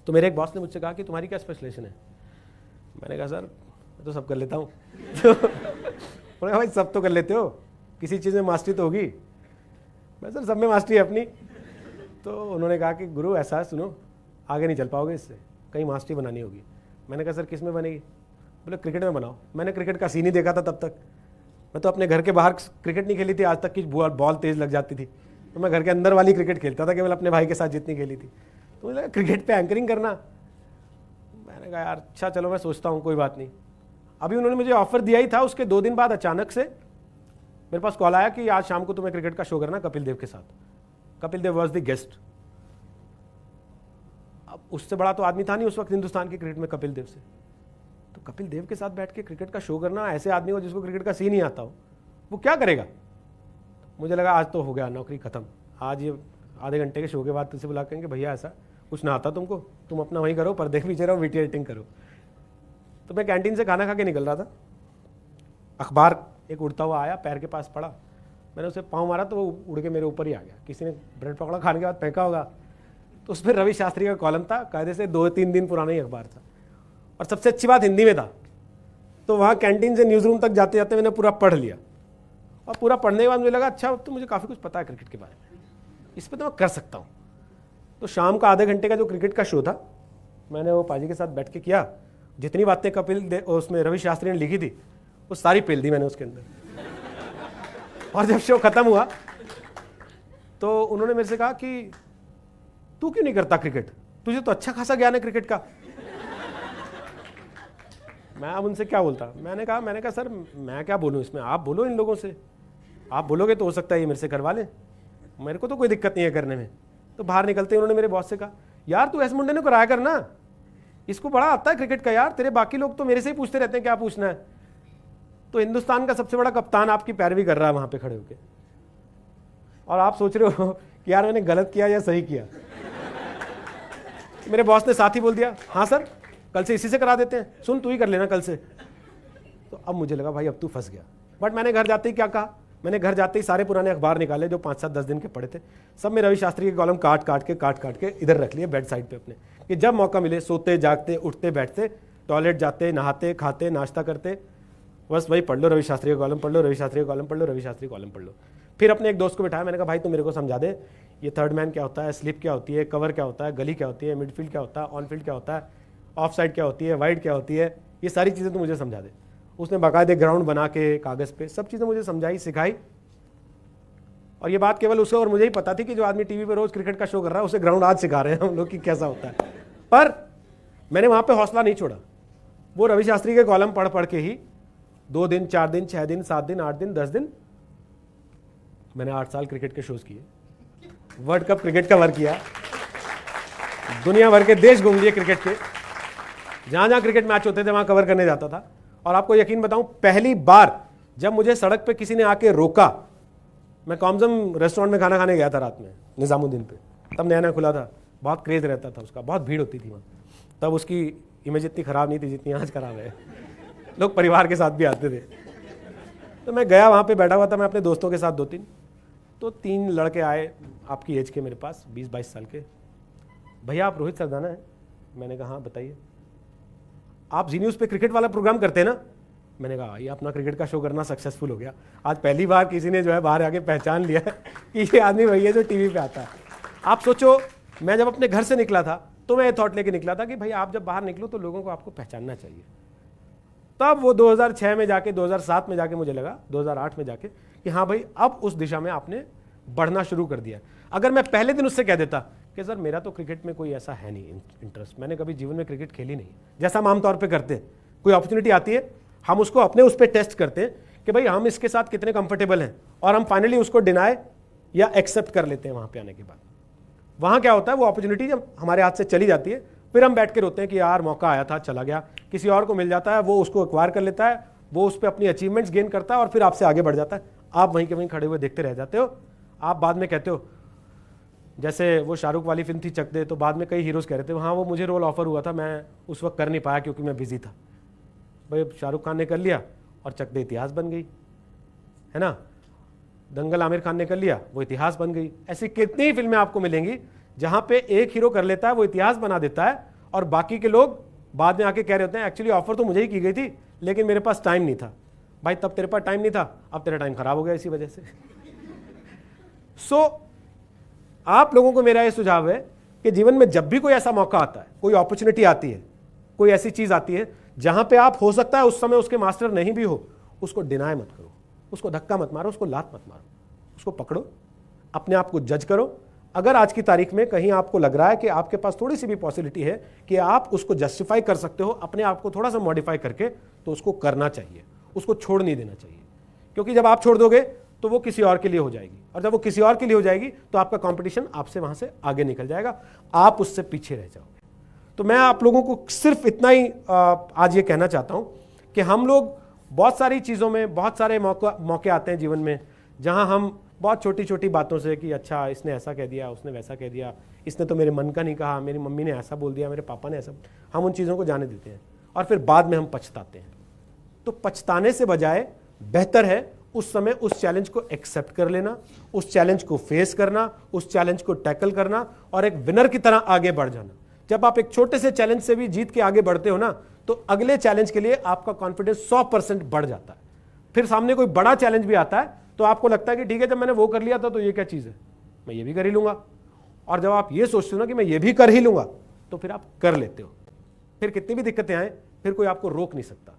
तो मेरे एक बॉस ने मुझसे कहा कि तुम्हारी क्या स्पेशलाइजेशन है? मैंने कहा सर मैं तो सब कर लेता हूँ। तो उन्होंने कहा भाई सब तो कर लेते हो, किसी चीज़ में मास्टरी तो होगी। मैं सर सब में मास्टरी है अपनी। तो उन्होंने कहा कि गुरु ऐसा है, सुनो आगे नहीं चल पाओगे इससे, कहीं मास्टरी बनानी होगी। मैंने कहा सर किस में बनेगी? बोले क्रिकेट में बनाओ। मैंने क्रिकेट का सीन ही देखा था तब तक, मैं तो अपने घर के बाहर क्रिकेट नहीं खेली थी आज तक कि बॉल तेज़ लग जाती थी। तो मैं घर के अंदर वाली क्रिकेट खेलता था केवल अपने भाई के साथ जितनी खेली थी। तो मुझे लगा क्रिकेट पे एंकरिंग करना। मैंने कहा यार अच्छा चलो मैं सोचता हूँ, कोई बात नहीं। अभी उन्होंने मुझे ऑफर दिया ही था, उसके 2 दिन बाद अचानक से मेरे पास कॉल आया कि आज शाम को तुम्हें क्रिकेट का शो करना कपिल देव के साथ। Kapil Dev was the guest. अब उससे बड़ा तो आदमी था नहीं उस वक्त हिंदुस्तान की क्रिकेट में कपिल देव से। तो कपिल देव के साथ बैठ के क्रिकेट का शो करना, ऐसे आदमी को जिसको क्रिकेट का सीन ही आता हो, वो क्या करेगा? मुझे लगा आज तो हो गया, नौकरी खत्म। आज ये आधे घंटे के शो के बाद तुझसे बुला करेंगे भैया ऐसा कुछ ना आता तुमको, तुम अपना वहीं करो, पर्दे के पीछे रहो, वीडियो एडिटिंग करो। तो मैं कैंटीन से खाना खा के निकल रहा था, अखबार एक उड़ता हुआ आया, पैर के पास पड़ा, मैंने उसे पाँव मारा तो वो उड़ के मेरे ऊपर ही आ गया। किसी ने ब्रेड पकड़ा, खाने के बाद फेंका होगा। तो उस पर रवि शास्त्री का कॉलम था, कायदे से 2-3 दिन पुराना ही अखबार था, और सबसे अच्छी बात हिंदी में था। तो वहाँ कैंटीन से न्यूज़ रूम तक जाते जाते मैंने पूरा पढ़ लिया, और पूरा पढ़ने के बाद मुझे लगा अच्छा तो मुझे काफ़ी कुछ पता है क्रिकेट के बारे में, इस पर तो मैं कर सकता हूँ। तो शाम का आधे घंटे का जो क्रिकेट का शो था, मैंने वो पाजी के साथ बैठ के किया। जितनी बातें उसमें रवि शास्त्री ने लिखी थी वो सारी पेल दी मैंने उसके अंदर। और जब शो खत्म हुआ तो उन्होंने मेरे से कहा कि तू क्यों नहीं करता क्रिकेट, तुझे तो अच्छा खासा ज्ञान है क्रिकेट का। मैं अब उनसे क्या बोलता? मैंने कहा सर मैं क्या बोलूँ इसमें, आप बोलो इन लोगों से, आप बोलोगे तो हो सकता है ये मेरे से करवा लें, मेरे को तो कोई दिक्कत नहीं है करने में। तो बाहर निकलते ही उन्होंने मेरे बॉस से कहा यार तू ऐसे मुंडे ने कराया करना, इसको बड़ा आता है क्रिकेट का यार, तेरे बाकी लोग तो मेरे से ही पूछते रहते हैं क्या पूछना है। तो हिंदुस्तान का सबसे बड़ा कप्तान आपकी पैरवी कर रहा है वहां पे खड़े होके, और आप सोच रहे हो कि यार मैंने गलत किया या सही किया। मेरे बॉस ने साथ ही बोल दिया हाँ सर कल से इसी से करा देते हैं, सुन तू ही कर लेना कल से। तो अब मुझे लगा भाई अब तू फंस गया। बट मैंने घर जाते ही क्या कहा, मैंने घर जाते ही सारे पुराने अखबार निकाले जो 5-7-10 दिन के पड़े थे, सब में रवि शास्त्री के कॉलम काट काट के इधर रख लिए बेड साइड पे अपने, कि जब मौका मिले सोते जागते उठते बैठते, टॉयलेट जाते, नहाते खाते नाश्ता करते, बस वही पढ़ लो रवि शास्त्री का कॉलम पढ़ लो, रवि शास्त्री का कॉलम पढ़ लो, रवि शास्त्री का कॉलम पढ़ लो। फिर अपने एक दोस्त को बिठाया, मैंने कहा भाई तू मेरे को समझा दे ये थर्ड मैन क्या होता है, स्लिप क्या होती है, कवर क्या होता है, गली क्या होती है, मिडफील्ड क्या होता है, ऑन फील्ड क्या होता है, ऑफ साइड क्या होती है, वाइड क्या होती है, ये सारी चीज़ें तो मुझे समझा दे। उसने बाकायदे ग्राउंड बना के कागज़ पे सब चीज़ें मुझे समझाई सिखाई। और ये बात केवल उसे और मुझे ही पता थी कि जो आदमी टीवी पे रोज क्रिकेट का शो कर रहा है उसे ग्राउंड आज सिखा रहे हैं हम लोग कि कैसा होता है। पर मैंने वहाँ पे हौसला नहीं छोड़ा, वो रवि शास्त्री के कॉलम पढ़ पढ़ के ही 2 दिन 4 दिन 6 दिन 7 दिन 8 दिन 10 दिन मैंने 8 साल क्रिकेट के शोज किए, वर्ल्ड कप क्रिकेट कवर किया, दुनिया भर के देश घूम लिए क्रिकेट के, जहाँ जहाँ क्रिकेट मैच होते थे वहाँ कवर करने जाता था। और आपको यकीन बताऊँ पहली बार जब मुझे सड़क पे किसी ने आके रोका, मैं कॉमजम रेस्टोरेंट में खाना खाने गया था रात में निज़ामुद्दीन पे, तब नया नया खुला था, बहुत क्रेज़ रहता था उसका, बहुत भीड़ होती थी वहाँ, तब उसकी इमेज इतनी ख़राब नहीं थी जितनी आज ख़राब है, लोग परिवार के साथ भी आते थे। तो मैं गया वहाँ पे बैठा हुआ था मैं अपने दोस्तों के साथ 2-3, तो 3 लड़के आए आपकी एज के मेरे पास 20-22 साल के, भैया आप रोहित सरदाना है? मैंने कहा हाँ बताइए। आप जी न्यूज़ पे क्रिकेट वाला प्रोग्राम करते हैं ना? मैंने कहा ये अपना क्रिकेट का शो करना सक्सेसफुल हो गया, आज पहली बार किसी ने जो है बाहर आके पहचान लिया कि ये आदमी वही है जो टीवी पे आता है। आप सोचो मैं जब अपने घर से निकला था तो मैं ये थॉट लेके निकला था कि भाई आप जब बाहर निकलो तो लोगों को आपको पहचानना चाहिए। तब वो 2006 में जाके 2007 में जाके मुझे लगा 2008 में जाके कि हाँ भाई अब उस दिशा में आपने बढ़ना शुरू कर दिया। अगर मैं पहले दिन उससे कह देता कि सर मेरा तो क्रिकेट में कोई ऐसा है नहीं इंटरेस्ट, मैंने कभी जीवन में क्रिकेट खेली नहीं, जैसा हम आमतौर पर करते हैं, कोई अपॉर्चुनिटी आती है हम उसको अपने उस पर टेस्ट करते हैं कि भाई हम इसके साथ कितने कंफर्टेबल हैं, और हम फाइनली उसको डिनाई या एक्सेप्ट कर लेते हैं। वहाँ पे आने के बाद वहाँ क्या होता है, वो अपॉर्चुनिटी जब हमारे हाथ से चली जाती है फिर हम बैठ के रोते हैं कि यार मौका आया था चला गया, किसी और को मिल जाता है वो उसको एक्वायर कर लेता है, वो उस पर अपनी अचीवमेंट्स गेन करता है और फिर आपसे आगे बढ़ जाता है, आप वहीं के वहीं खड़े हुए देखते रह जाते हो। आप बाद में कहते हो, जैसे वो शाहरुख वाली फिल्म थी चक दे, तो बाद में कई हीरोज़ कह रहे थे हाँ वो मुझे रोल ऑफर हुआ था, मैं उस वक्त कर नहीं पाया क्योंकि मैं बिजी था। भाई शाहरुख खान ने कर लिया और चक दे इतिहास बन गई, है ना। दंगल आमिर खान ने कर लिया, वो इतिहास बन गई। ऐसी कितनी फिल्में आपको मिलेंगी जहां पे एक हीरो कर लेता है, वो इतिहास बना देता है, और बाकी के लोग बाद में आके कह रहे होते हैं एक्चुअली ऑफर तो मुझे ही की गई थी लेकिन मेरे पास टाइम नहीं था। भाई तब तेरे पास टाइम नहीं था, अब तेरा टाइम खराब हो गया इसी वजह से। सो आप लोगों को मेरा यह सुझाव है कि जीवन में जब भी कोई ऐसा मौका आता है, कोई अपॉर्चुनिटी आती है, कोई ऐसी चीज आती है जहां पे आप हो सकता है उस समय उसके मास्टर नहीं भी हो, उसको डिनाय मत करो, उसको धक्का मत मारो, उसको लात मत मारो, उसको पकड़ो, अपने आप को जज करो। अगर आज की तारीख में कहीं आपको लग रहा है कि आपके पास थोड़ी सी भी पॉसिबिलिटी है कि आप उसको जस्टिफाई कर सकते हो अपने आप को थोड़ा सा मॉडिफाई करके, तो उसको करना चाहिए, उसको छोड़ नहीं देना चाहिए। क्योंकि जब आप छोड़ दोगे तो वो किसी और के लिए हो जाएगी, और जब वो किसी और के लिए हो जाएगी तो आपका कंपटीशन आपसे वहां से आगे निकल जाएगा, आप उससे पीछे रह जाओगे। तो मैं आप लोगों को सिर्फ इतना ही आज ये कहना चाहता हूं कि हम लोग बहुत सारी चीज़ों में, बहुत सारे मौके आते हैं जीवन में जहां हम बहुत छोटी छोटी बातों से कि अच्छा इसने ऐसा कह दिया, उसने वैसा कह दिया, इसने तो मेरे मन का नहीं कहा, मेरी मम्मी ने ऐसा बोल दिया, मेरे पापा ने ऐसा, हम उन चीज़ों को जाने देते हैं और फिर बाद में हम पछताते हैं। तो पछताने से बजाय बेहतर है उस समय उस चैलेंज को एक्सेप्ट कर लेना, उस चैलेंज को फेस करना, उस चैलेंज को टैकल करना और एक विनर की तरह आगे बढ़ जाना। जब आप एक छोटे से चैलेंज से भी जीत के आगे बढ़ते हो ना, तो अगले चैलेंज के लिए आपका कॉन्फिडेंस 100% बढ़ जाता है। फिर सामने कोई बड़ा चैलेंज भी आता है तो आपको लगता है कि ठीक है, जब मैंने वो कर लिया था तो ये क्या चीज़ है, मैं ये भी कर ही लूंगा। और जब आप ये सोचते हो ना कि मैं ये भी कर ही लूंगा, तो फिर आप कर लेते हो। फिर कितनी भी दिक्कतें आए, फिर कोई आपको रोक नहीं सकता।